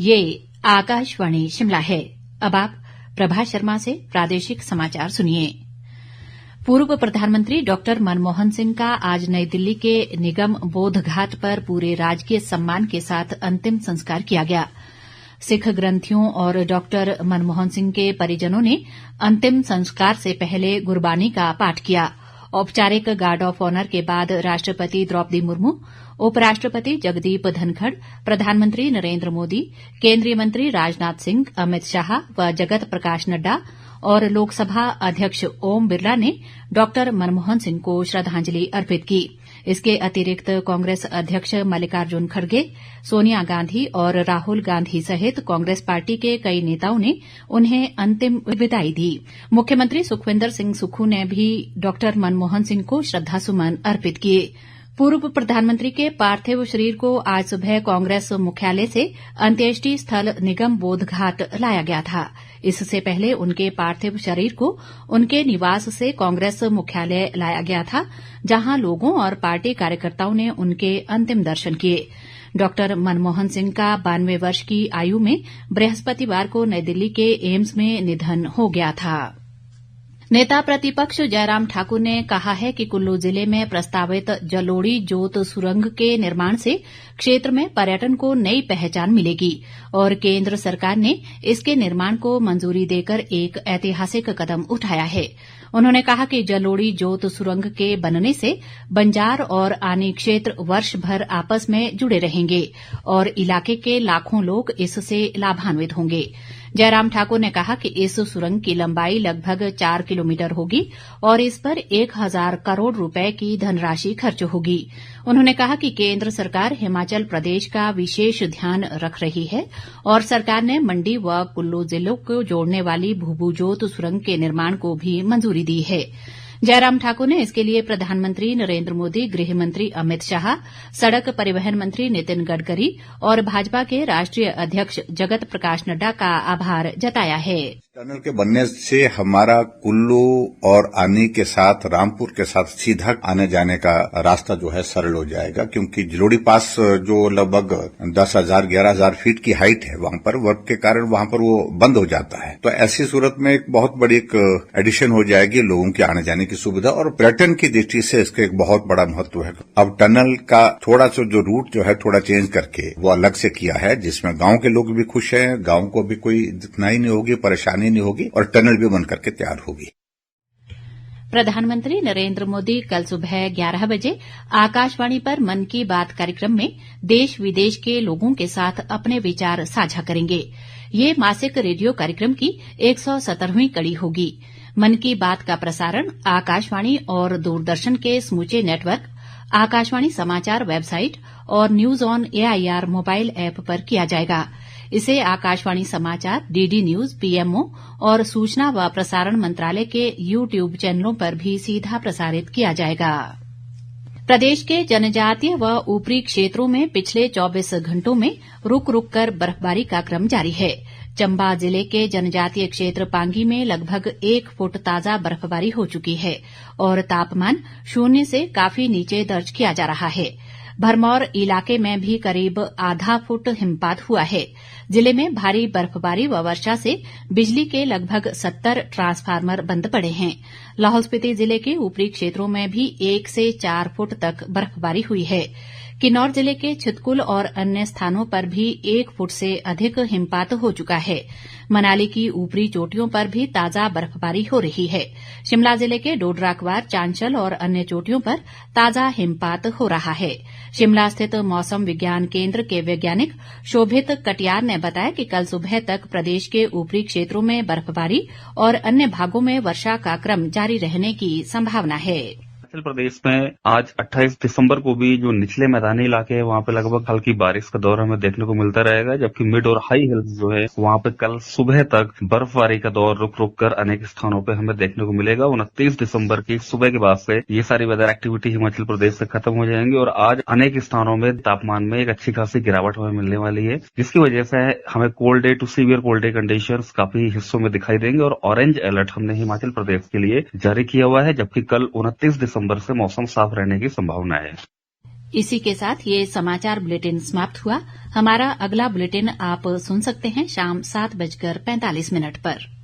ये आकाशवाणी शिमला है। अब आप प्रभा शर्मा से प्रादेशिक समाचार सुनिए। पूर्व प्रधानमंत्री डॉक्टर मनमोहन सिंह का आज नई दिल्ली के निगम बोध घाट पर पूरे राजकीय सम्मान के साथ अंतिम संस्कार किया गया। सिख ग्रंथियों और डॉक्टर मनमोहन सिंह के परिजनों ने अंतिम संस्कार से पहले गुरबानी का पाठ किया। औपचारिक गार्ड ऑफ ऑनर के बाद राष्ट्रपति द्रौपदी मुर्मू, उपराष्ट्रपति जगदीप धनखड़, प्रधानमंत्री नरेंद्र मोदी, केंद्रीय मंत्री राजनाथ सिंह, अमित शाह व जगत प्रकाश नड्डा और लोकसभा अध्यक्ष ओम बिरला ने डॉक्टर मनमोहन सिंह को श्रद्धांजलि अर्पित की। इसके अतिरिक्त कांग्रेस अध्यक्ष मल्लिकार्जुन खड़गे, सोनिया गांधी और राहुल गांधी सहित कांग्रेस पार्टी के कई नेताओं ने उन्हें अंतिम विदाई दी। मुख्यमंत्री सुखविंदर सिंह सुक्खू ने भी डॉक्टर मनमोहन सिंह को श्रद्धासुमन अर्पित किए। पूर्व प्रधानमंत्री के पार्थिव शरीर को आज सुबह कांग्रेस मुख्यालय से अंत्येष्टि स्थल निगम बोध घाट लाया गया था। इससे पहले उनके पार्थिव शरीर को उनके निवास से कांग्रेस मुख्यालय लाया गया था, जहां लोगों और पार्टी कार्यकर्ताओं ने उनके अंतिम दर्शन किए। डॉक्टर मनमोहन सिंह का 92 वर्ष की आयु में बृहस्पतिवार को नई दिल्ली के एम्स में निधन हो गया था। नेता प्रतिपक्ष जयराम ठाकुर ने कहा है कि कुल्लू जिले में प्रस्तावित जलोड़ी जोत सुरंग के निर्माण से क्षेत्र में पर्यटन को नई पहचान मिलेगी और केंद्र सरकार ने इसके निर्माण को मंजूरी देकर एक ऐतिहासिक कदम उठाया है। उन्होंने कहा कि जलोड़ी जोत सुरंग के बनने से बंजार और आनी क्षेत्र वर्ष भर आपस में जुड़े रहेंगे और इलाके के लाखों लोग इससे लाभान्वित होंगे। जयराम ठाकुर ने कहा कि इस सुरंग की लंबाई लगभग 4 किलोमीटर होगी और इस पर 1000 करोड़ रुपए की धनराशि खर्च होगी। उन्होंने कहा कि केंद्र सरकार हिमाचल प्रदेश का विशेष ध्यान रख रही है और सरकार ने मंडी व कुल्लू जिलों को जोड़ने वाली भूभूजोत सुरंग के निर्माण को भी मंजूरी दी है। जयराम ठाकुर ने इसके लिए प्रधानमंत्री नरेंद्र मोदी, गृह मंत्री अमित शाह, सड़क परिवहन मंत्री नितिन गडकरी और भाजपा के राष्ट्रीय अध्यक्ष जगत प्रकाश नड्डा का आभार जताया है। टनल के बनने से हमारा कुल्लू और आनी के साथ रामपुर के साथ सीधा आने जाने का रास्ता जो है सरल हो जाएगा, क्योंकि जलोड़ी पास जो लगभग 10,000-11,000 फीट की हाइट है, वहां पर वर्क के कारण वहां पर वो बंद हो जाता है। तो ऐसी सूरत में एक बहुत बड़ी एक एडिशन हो जाएगी लोगों के आने जाने की सुविधा और पर्यटन की दृष्टि से इसका एक बहुत बड़ा महत्व है। अब टनल का थोड़ा सा जो रूट जो है थोड़ा चेंज करके वो अलग से किया है, जिसमें गांव के लोग भी खुश हैं, गांव को भी कोई दिक्कत नहीं होगी, परेशानी नहीं होगी और टनल भी बन करके तैयार होगी। प्रधानमंत्री नरेंद्र मोदी कल सुबह 11 बजे आकाशवाणी पर मन की बात कार्यक्रम में देश विदेश के लोगों के साथ अपने विचार साझा करेंगे। ये मासिक रेडियो कार्यक्रम की 117वीं कड़ी होगी। मन की बात का प्रसारण आकाशवाणी और दूरदर्शन के समूचे नेटवर्क, आकाशवाणी समाचार वेबसाइट और news on AIR mobile app पर किया जाएगा। इसे आकाशवाणी समाचार, डीडी न्यूज, PMO और सूचना व प्रसारण मंत्रालय के YouTube चैनलों पर भी सीधा प्रसारित किया जाएगा। प्रदेश के जनजातीय व ऊपरी क्षेत्रों में पिछले 24 घंटों में रुक रुक कर बर्फबारी का क्रम जारी है। चंबा जिले के जनजातीय क्षेत्र पांगी में लगभग 1 फुट ताजा बर्फबारी हो चुकी है और तापमान 0 से काफी नीचे दर्ज किया जा रहा है। भरमौर इलाके में भी करीब आधा फुट हिमपात हुआ है। जिले में भारी बर्फबारी व वर्षा से बिजली के लगभग 70 ट्रांसफार्मर बंद पड़े हैं। लाहौल स्पीति जिले के ऊपरी क्षेत्रों में भी 1 से 4 फुट तक बर्फबारी हुई है। किन्नौर जिले के छितकुल और अन्य स्थानों पर भी 1 फुट से अधिक हिमपात हो चुका है। मनाली की ऊपरी चोटियों पर भी ताजा बर्फबारी हो रही है। शिमला जिले के डोडराक्वार, चांशल और अन्य चोटियों पर ताजा हिमपात हो रहा है। शिमला स्थित मौसम विज्ञान केंद्र के वैज्ञानिक शोभित कटियार ने बताया कि कल सुबह तक प्रदेश के ऊपरी क्षेत्रों में बर्फबारी और अन्य भागों में वर्षा का क्रम जारी रहने की संभावना है। हिमाचल प्रदेश में आज 28 दिसंबर को भी जो निचले मैदानी इलाके हैं वहाँ पे लगभग हल्की बारिश का दौर हमें देखने को मिलता रहेगा, जबकि मिड और हाई हिल्स जो है वहाँ पे कल सुबह तक बर्फबारी का दौर रुक रुक कर अनेक स्थानों पे हमें देखने को मिलेगा। 29 दिसंबर की सुबह के बाद से ये सारी वेदर एक्टिविटी हिमाचल प्रदेश से खत्म हो जाएंगी और आज अनेक स्थानों में तापमान में एक अच्छी खासी गिरावट हमें मिलने वाली है, जिसकी वजह से हमें cold day to severe cold day conditions काफी हिस्सों में दिखाई देंगे और ऑरेंज अलर्ट हमने हिमाचल प्रदेश के लिए जारी किया हुआ है, जबकि कल 29 दिसंबर से मौसम साफ रहने की संभावना है। इसी के साथ ये समाचार बुलेटिन समाप्त हुआ। हमारा अगला बुलेटिन आप सुन सकते हैं शाम 7:45 पर।